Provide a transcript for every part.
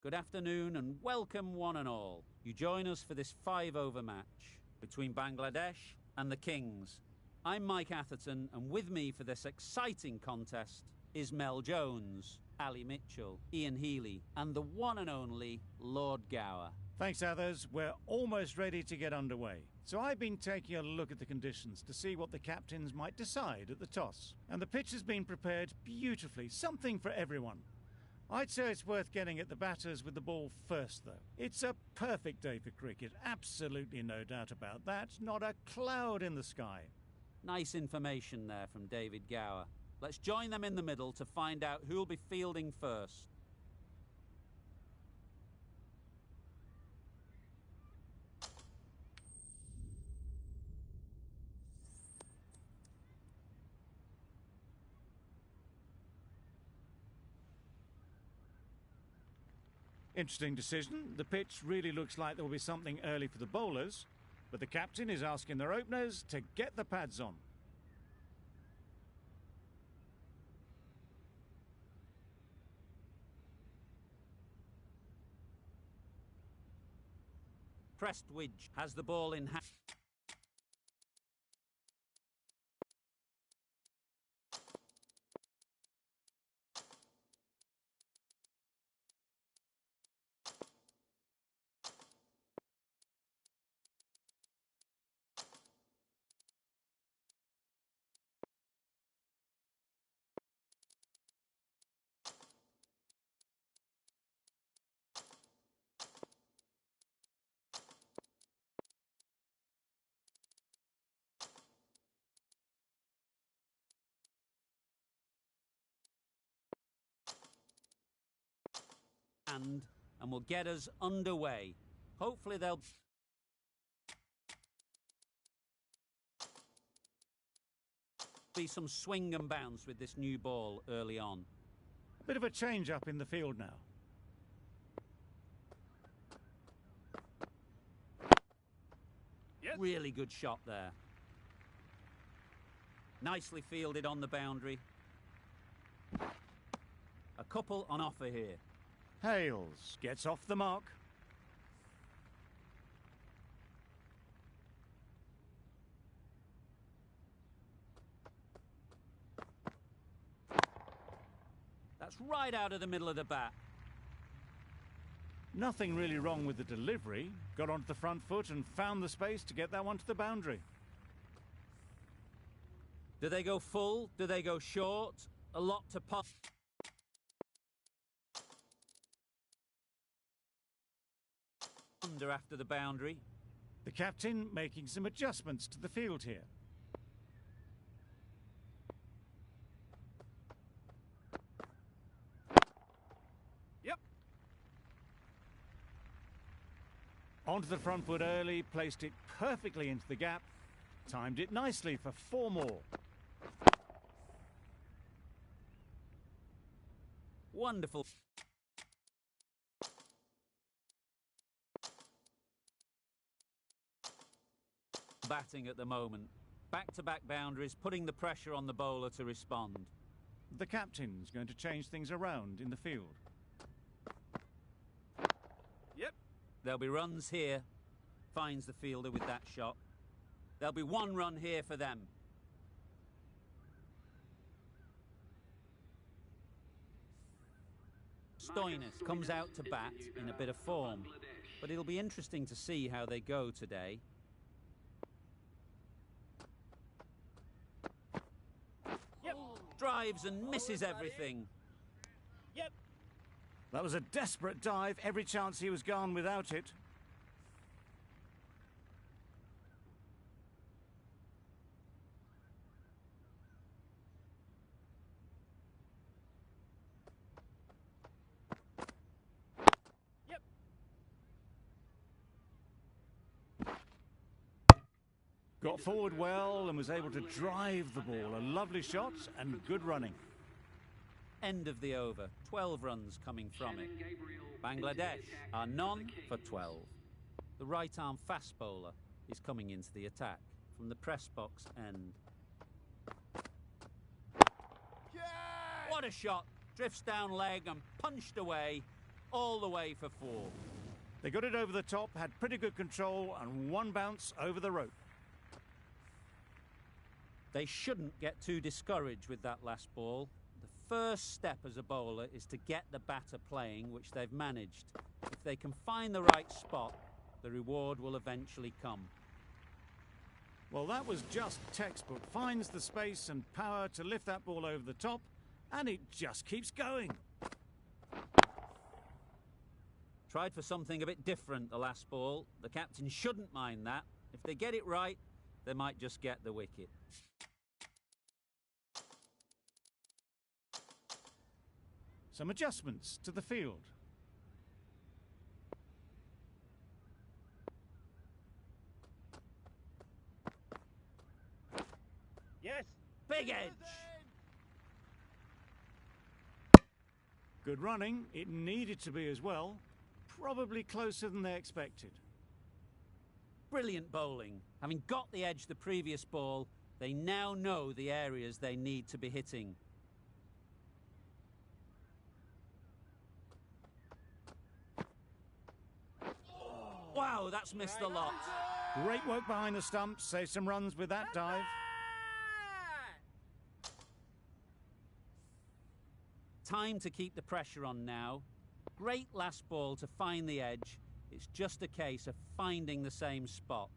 Good afternoon and welcome one and all. You join us for this 5-over match between Bangladesh and the Kings. I'm Mike Atherton, and with me for this exciting contest is Mel Jones, Ali Mitchell, Ian Healy and the one and only Lord Gower. Thanks, Athers. We're almost ready to get underway. So I've been taking a look at the conditions to see what the captains might decide at the toss. And the pitch has been prepared beautifully, something for everyone. I'd say it's worth getting at the batters with the ball first, though. It's a perfect day for cricket, absolutely no doubt about that. Not a cloud in the sky. Nice information there from David Gower. Let's join them in the middle to find out who'll be fielding first. Interesting decision. The pitch really looks like there will be something early for the bowlers, but the captain is asking their openers to get the pads on. Prestwidge has the ball in hand. And will get us underway. Hopefully they'll be some swing and bounce with this new ball early on. A bit of a change up in the field now. Yep. Really good shot there. Nicely fielded on the boundary. A couple on offer here. Hales gets off the mark. That's right out of the middle of the bat. Nothing really wrong with the delivery. Got onto the front foot and found the space to get that one to the boundary. Do they go full? Do they go short? A lot to putt. Under after the boundary. The captain making some adjustments to the field here. Yep. Onto the front foot early, placed it perfectly into the gap. Timed it nicely for 4 more. Wonderful. Batting at the moment. Back-to-back boundaries, putting the pressure on the bowler to respond. The captain's going to change things around in the field. Yep. There'll be runs here. Finds the fielder with that shot. There'll be 1 run here for them. Stoinis comes out to bat in a bit of form, but it'll be interesting to see how they go today. Yep. Drives and misses everything. Yep. That was a desperate dive. Every chance he was gone without it. Got forward well and was able to drive the ball. A lovely shot and good running. End of the over. 12 runs coming from it. Bangladesh are none for 12. The right-arm fast bowler is coming into the attack from the press box end. What a shot! Drifts down leg and punched away. all the way for 4. They got it over the top, had pretty good control, and one bounce over the rope. They shouldn't get too discouraged with that last ball. The first step as a bowler is to get the batter playing, which they've managed. If they can find the right spot, the reward will eventually come. Well, that was just textbook. Finds the space and power to lift that ball over the top, and it just keeps going. Tried for something a bit different the last ball. The captain shouldn't mind that. If they get it right, they might just get the wicket. Some adjustments to the field. Yes, big edge. Good running. It needed to be as well. Probably closer than they expected. Brilliant bowling. Having got the edge the previous ball, they now know the areas they need to be hitting. Wow, that's missed a lot. Great work behind the stumps. Saved some runs with that dive. Time to keep the pressure on now. Great last ball to find the edge. It's just a case of finding the same spot.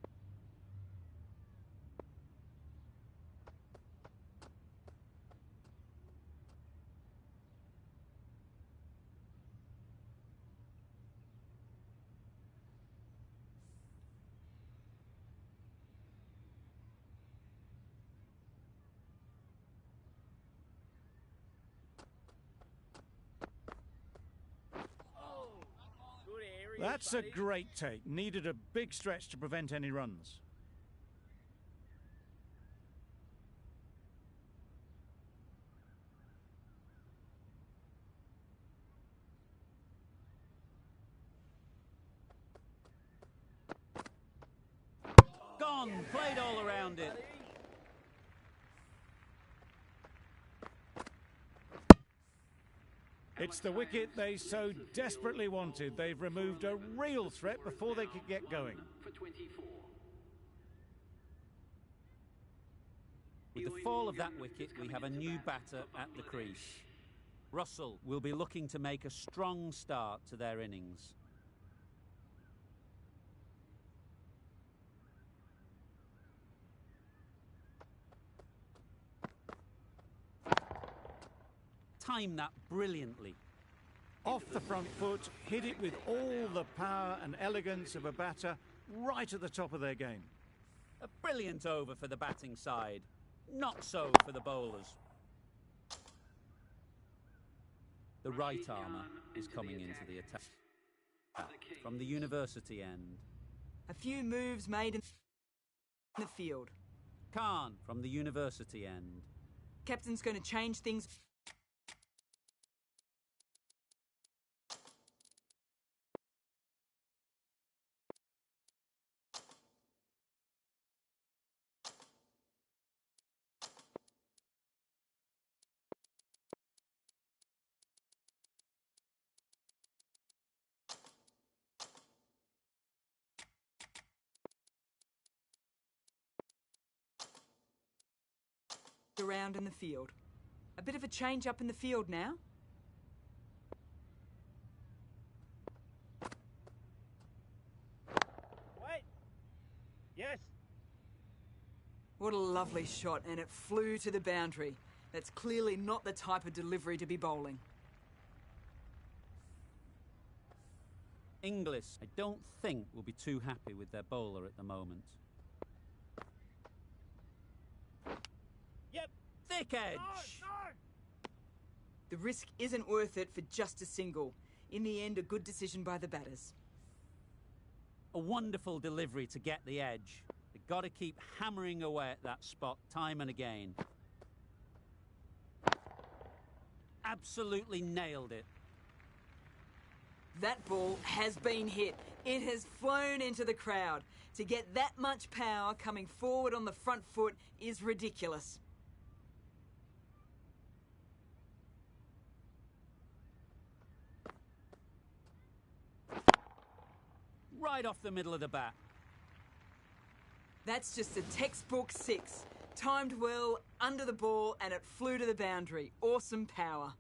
That's a great take. Needed a big stretch to prevent any runs. Gone, played all around it. It's the wicket they so desperately wanted. They've removed a real threat before they could get going. With the fall of that wicket, we have a new batter at the crease. Russell will be looking to make a strong start to their innings. Timed that brilliantly. Off the front foot, hit it with all the power and elegance of a batter right at the top of their game. A brilliant over for the batting side. Not so for the bowlers. The right armour is coming into the attack from the university end. A few moves made in the field. Khan from the university end. Captain's going to change things. Around in the field. A bit of a change up in the field now. Wait. Yes. What a lovely shot, and it flew to the boundary. That's clearly not the type of delivery to be bowling. Inglis, I don't think, will be too happy with their bowler at the moment. Yep. Thick edge! No. The risk isn't worth it for just a single. In the end, a good decision by the batters. A wonderful delivery to get the edge. They've got to keep hammering away at that spot time and again. Absolutely nailed it. That ball has been hit. It has flown into the crowd. To get that much power coming forward on the front foot is ridiculous. right off the middle of the bat. That's just a textbook 6. Timed well, under the ball, and it flew to the boundary. Awesome power.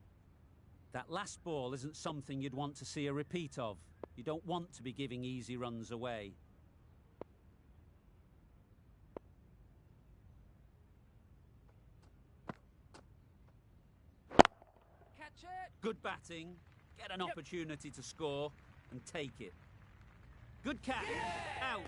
That last ball isn't something you'd want to see a repeat of. You don't want to be giving easy runs away. Catch it! Good batting, get an opportunity to score, and take it. Good catch, out.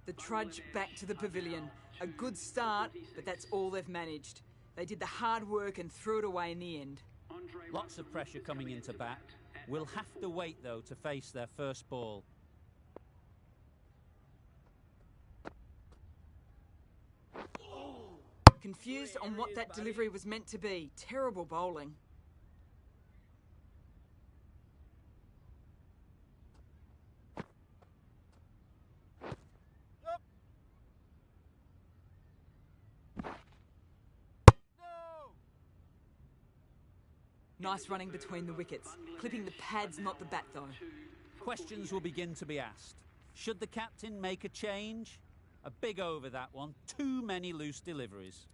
The trudge back to the pavilion. A good start, but that's all they've managed. They did the hard work and threw it away in the end. Lots of pressure coming into bat. We'll have to wait, though, to face their first ball. Confused on what that delivery was meant to be. Terrible bowling. Nice running between the wickets. Clipping the pads, not the bat, though. Questions will begin to be asked. Should the captain make a change? A big over, that one. Too many loose deliveries.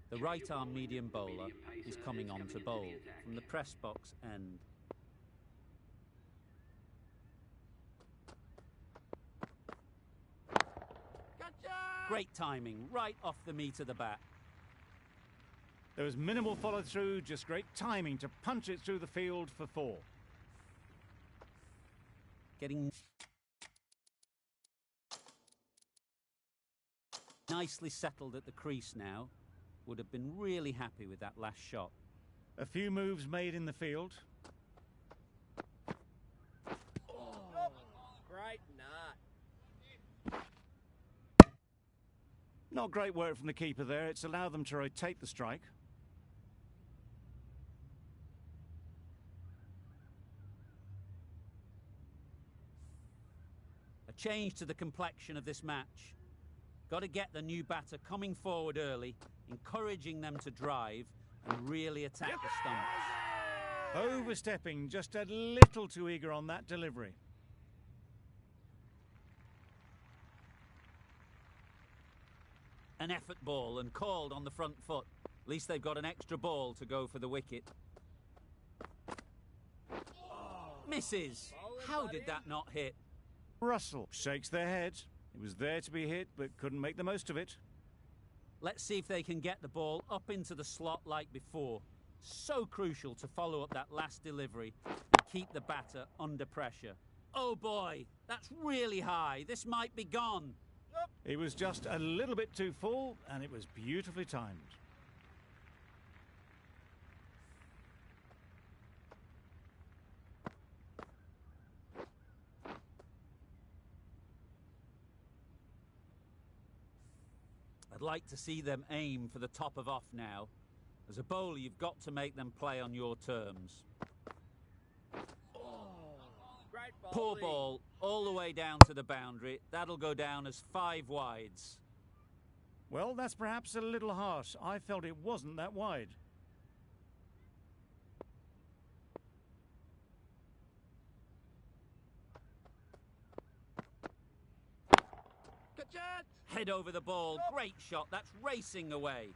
The right-arm medium bowler is coming on to bowl from the press box end. Great timing, right off the meat of the bat. There was minimal follow-through, just great timing to punch it through the field for 4. Getting nicely settled at the crease now. Would have been really happy with that last shot. A few moves made in the field. Great nut. Not great work from the keeper there. It's allowed them to rotate the strike. A change to the complexion of this match. Got to get the new batter coming forward early, encouraging them to drive and really attack the stumps. Overstepping, just a little too eager on that delivery. An effort ball and called on the front foot. At least they've got an extra ball to go for the wicket. Misses. How did that not hit? Russell shakes their head. It was there to be hit, but couldn't make the most of it. Let's see if they can get the ball up into the slot like before. So crucial to follow up that last delivery and keep the batter under pressure. Oh boy, that's really high. This might be gone. It was just a little bit too full, and it was beautifully timed. I'd like to see them aim for the top of off now. As a bowler, you've got to make them play on your terms. Great Poor bowling. ball, all the way down to the boundary. That'll go down as 5 wides. Well, that's perhaps a little harsh. I felt it wasn't that wide. Catch it! Head over the ball. Great shot. That's racing away.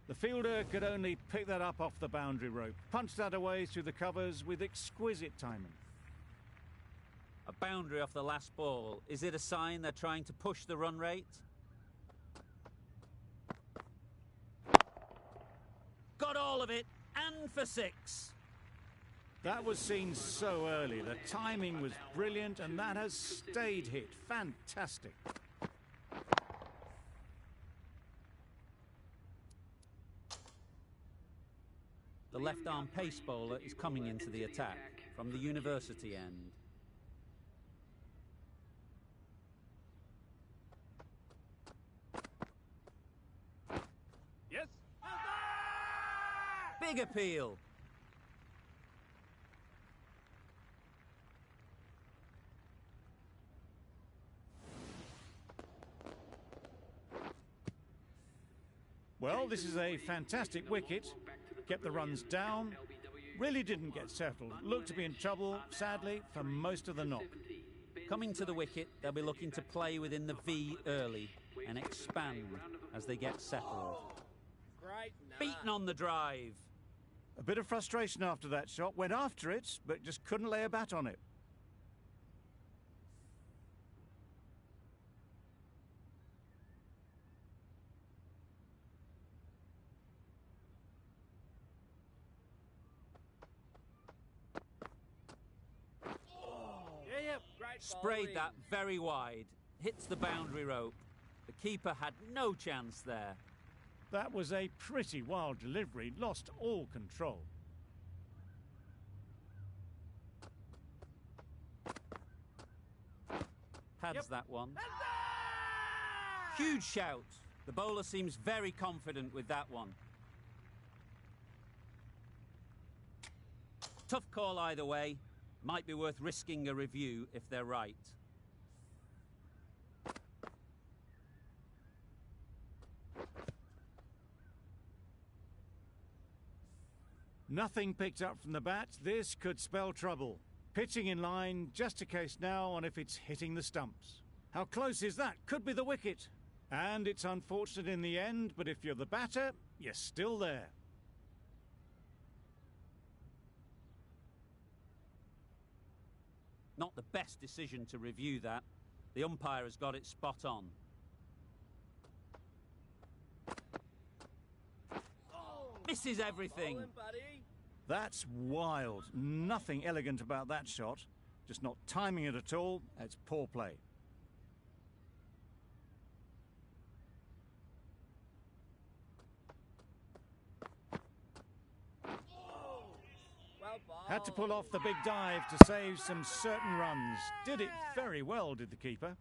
The fielder could only pick that up off the boundary rope. Punched that away through the covers with exquisite timing. A boundary off the last ball. Is it a sign they're trying to push the run rate? Got all of it, and for 6. That was seen so early. The timing was brilliant, and that has stayed hit. Fantastic. The left-arm pace bowler is coming into the attack from the university end. Yes. Big appeal. Well, this is a fantastic wicket. Kept the runs down. Really didn't get settled. Looked to be in trouble, sadly, for most of the knock. Coming to the wicket, they'll be looking to play within the V early and expand as they get settled. Great Beaten on the drive. A bit of frustration after that shot. Went after it, but just couldn't lay a bat on it. Great Sprayed bowling. that very wide. Hits the boundary rope. The keeper had no chance there. That was a pretty wild delivery. Lost all control. Pads that one. Huge shout. The bowler seems very confident with that one. Tough call either way. Might be worth risking a review if they're right. Nothing picked up from the bat. This could spell trouble. Pitching in line, just a case now on if it's hitting the stumps. How close is that? Could be the wicket. And it's unfortunate in the end, but if you're the batter, you're still there. Not the best decision to review that. The umpire has got it spot on. Misses everything. Bowling, buddy. That's wild. Nothing elegant about that shot. Just not timing it at all. It's poor play. Well bowled. Had to pull off the big dive to save some certain runs. Did it very well, did the keeper.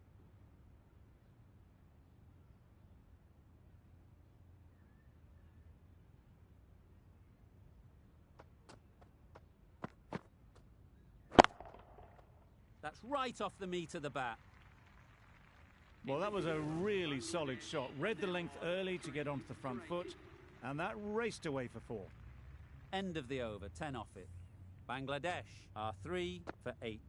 That's right off the meat of the bat. Well, that was a really solid shot. Read the length early to get onto the front foot, and that raced away for 4. End of the over, 10 off it. Bangladesh are 3 for 80.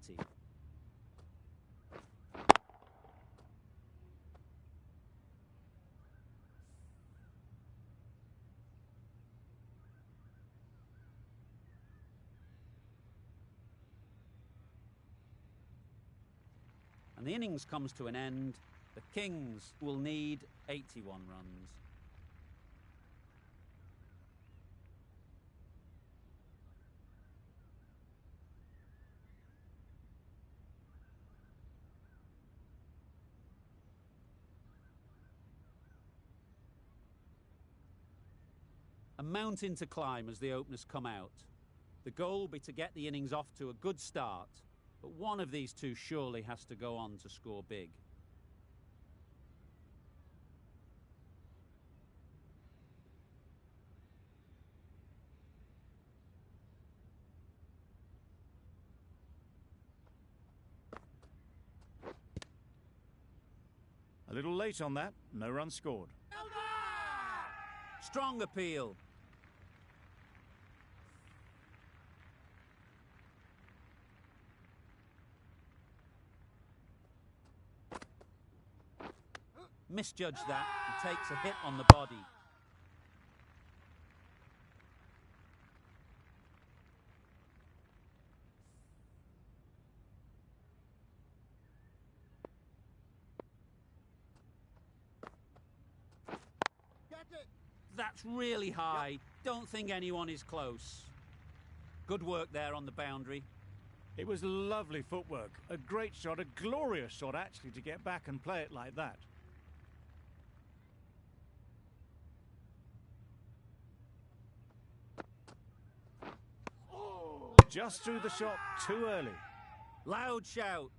And the innings comes to an end. The Kings will need 81 runs. A mountain to climb as the openers come out. The goal will be to get the innings off to a good start, but one of these two surely has to go on to score big. A little late on that. No run scored. Strong appeal. Misjudged that and takes a hit on the body. That's really high. Don't think anyone is close. Good work there on the boundary. It was lovely footwork. A great shot, a glorious shot actually, to get back and play it like that. Just threw the shot too early. Loud shout.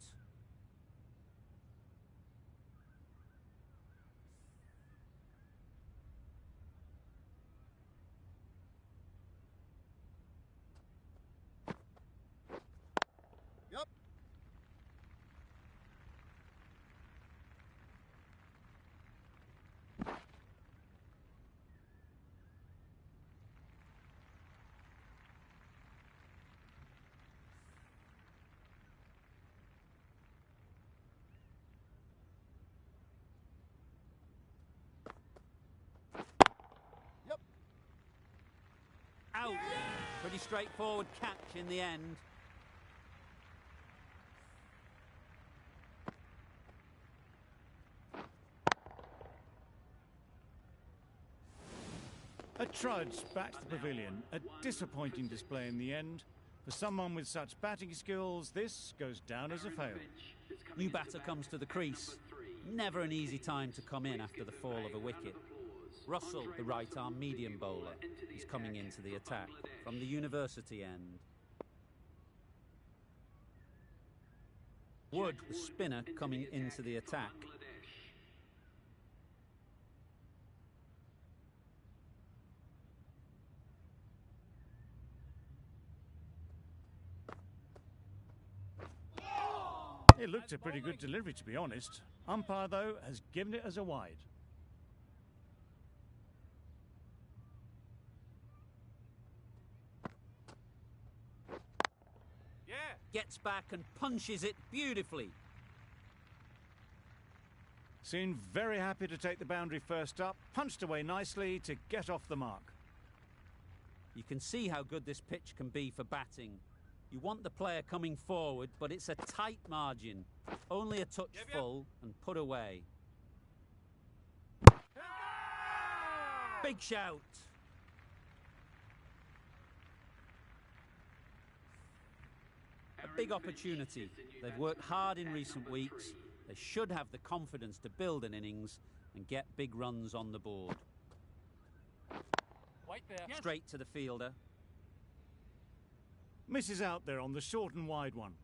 Yep. pretty straightforward catch in the end. A trudge back to the pavilion. A disappointing display in the end. For someone with such batting skills, this goes down as a fail. New batter comes to the crease. Never an easy time to come in after the fall of a wicket. Russell, the right-arm medium bowler, is coming into the attack from the university end. Wood, the spinner, coming into the attack. It looked a pretty good delivery, to be honest. Umpire, though, has given it as a wide. Yeah. Gets back and punches it beautifully. Seemed very happy to take the boundary first up, punched away nicely to get off the mark. You can see how good this pitch can be for batting. You want the player coming forward, but it's a tight margin. Only a touch full and put away. Big shout. A big opportunity. They've worked hard in recent weeks. They should have the confidence to build an innings and get big runs on the board. Wait there. Straight to the fielder. Misses out there on the short and wide one.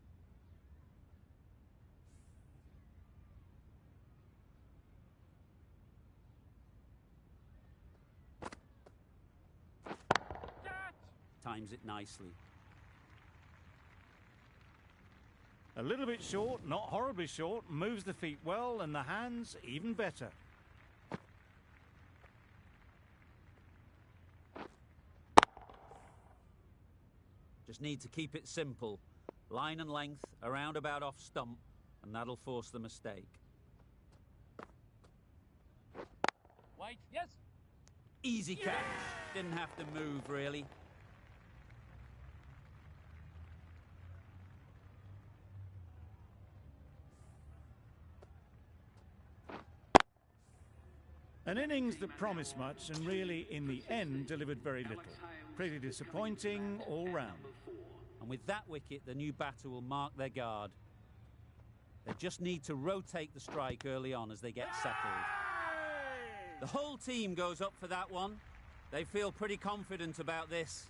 Times it nicely. A little bit short, not horribly short, moves the feet well and the hands even better. Just need to keep it simple. Line and length, around about off stump, and that'll force the mistake. Wait. Yes. Easy catch. Didn't have to move, really. An innings that promised much and really, in the end, delivered very little. Pretty disappointing all round. And with that wicket, the new batter will mark their guard. They just need to rotate the strike early on as they get settled. The whole team goes up for that one. They feel pretty confident about this.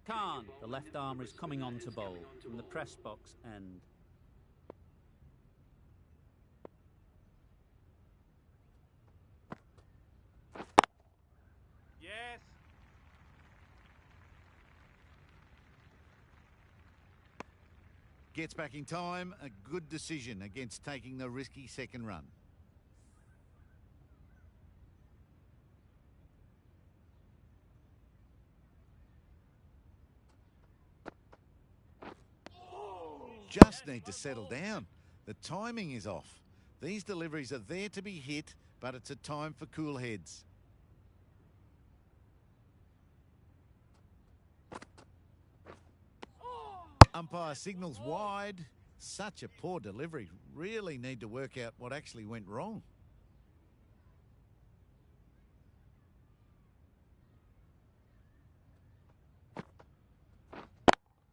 Khan, the left armer, is coming on to bowl from the press box end. Yes. Gets back in time, a good decision against taking the risky second run. Just need to settle down. The timing is off. These deliveries are there to be hit, but it's a time for cool heads. Umpire signals wide. Such a poor delivery. Really need to work out what actually went wrong.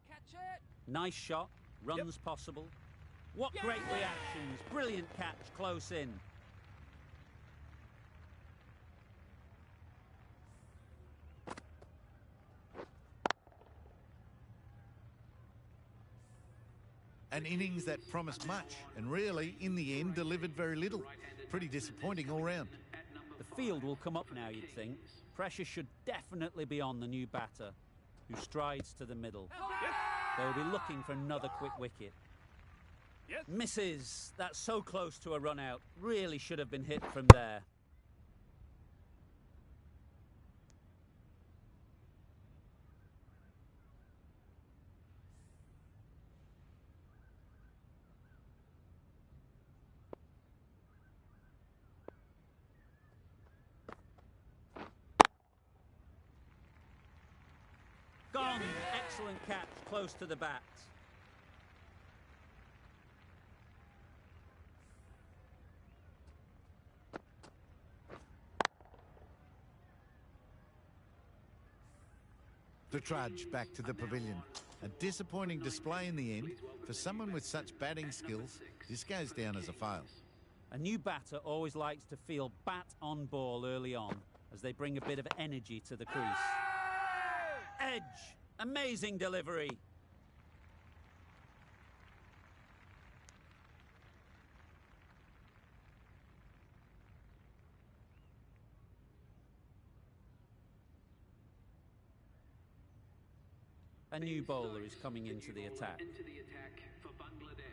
Catch it. Nice shot, runs possible. What great reactions, brilliant catch close in. An innings that promised much and really, in the end, delivered very little. Pretty disappointing all round. The field will come up now, you'd think. Pressure should definitely be on the new batter, who strides to the middle. They'll be looking for another quick wicket. Misses. That's so close to a run out. Really should have been hit from there. Excellent catch close to the bat. The trudge back to the pavilion. A disappointing display in the end. For someone with such batting skills, this goes down as a fail. A new batter always likes to feel bat on ball early on, as they bring a bit of energy to the crease. Edge! Amazing delivery! A new bowler is coming into the attack. For Bangladesh.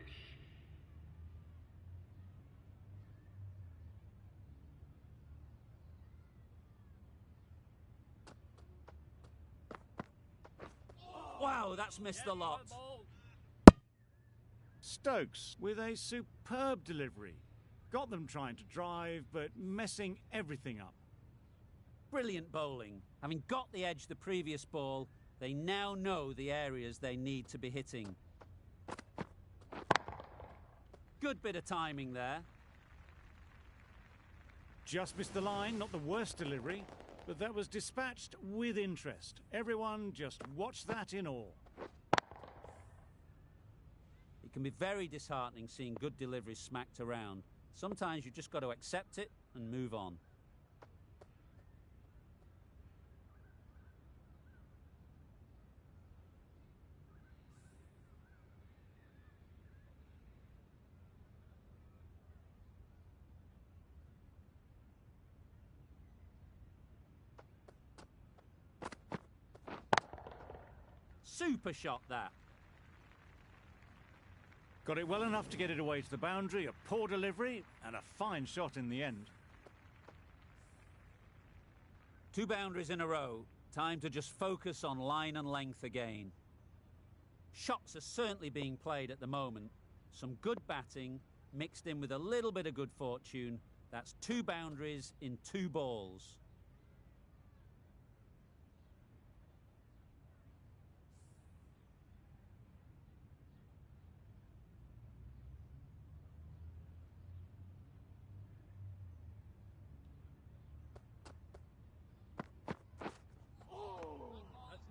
Wow, that's missed the lot. Stokes with a superb delivery. Got them trying to drive, but messing everything up. Brilliant bowling. Having got the edge the previous ball, they now know the areas they need to be hitting. Good bit of timing there. Just missed the line, not the worst delivery, but that was dispatched with interest. Everyone just watch that in awe. It can be very disheartening seeing good deliveries smacked around. Sometimes you just got to accept it and move on. Super shot that. Got it well enough to get it away to the boundary, a poor delivery, and a fine shot in the end. 2 boundaries in a row. Time to just focus on line and length again. Shots are certainly being played at the moment. Some good batting mixed in with a little bit of good fortune. That's 2 boundaries in 2 balls.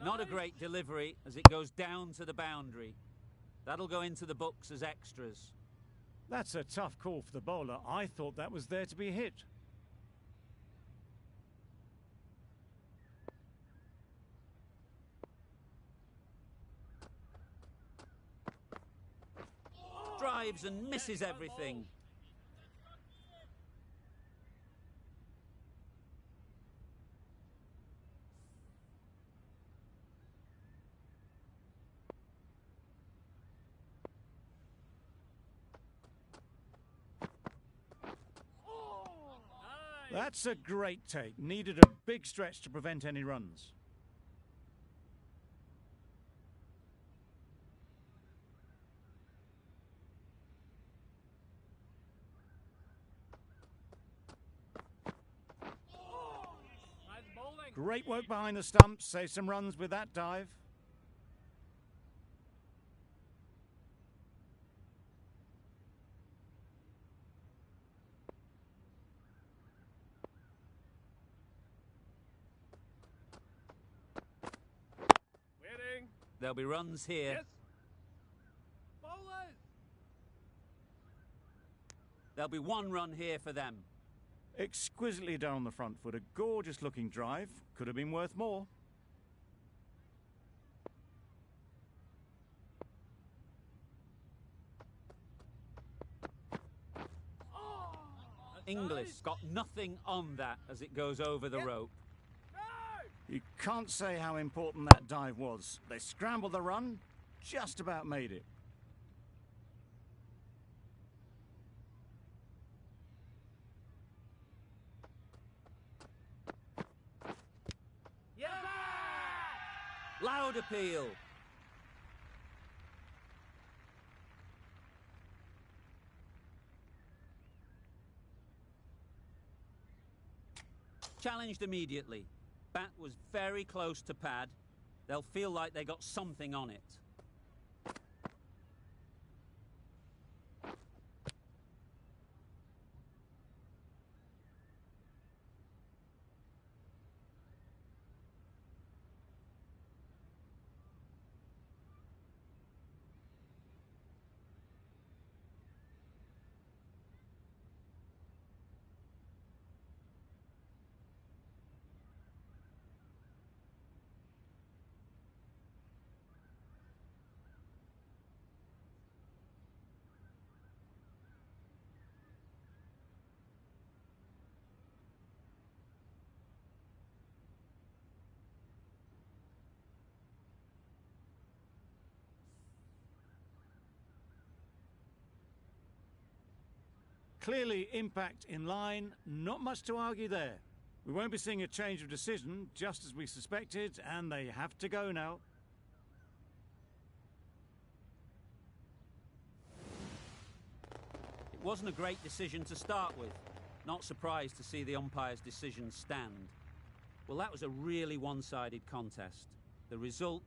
Not a great delivery as it goes down to the boundary. That'll go into the books as extras. That's a tough call for the bowler. I thought that was there to be hit. Drives and misses everything. That's a great take. Needed a big stretch to prevent any runs. Nice bowling. Great work behind the stumps. Save some runs with that dive. Waiting. There'll be runs here. Yes. Bowlers. There'll be 1 run here for them. Exquisitely done on the front foot. A gorgeous looking drive. Could have been worth more. Inglis got nothing on that as it goes over the rope. You can't say how important that dive was. They scrambled the run, just about made it. Yes. Loud appeal. Challenged immediately. Bat was very close to pad. They'll feel like they got something on it. Clearly impact in line, not much to argue there. We won't be seeing a change of decision, just as we suspected, and they have to go now. It wasn't a great decision to start with. Not surprised to see the umpire's decision stand. Well, that was a really one-sided contest. The result...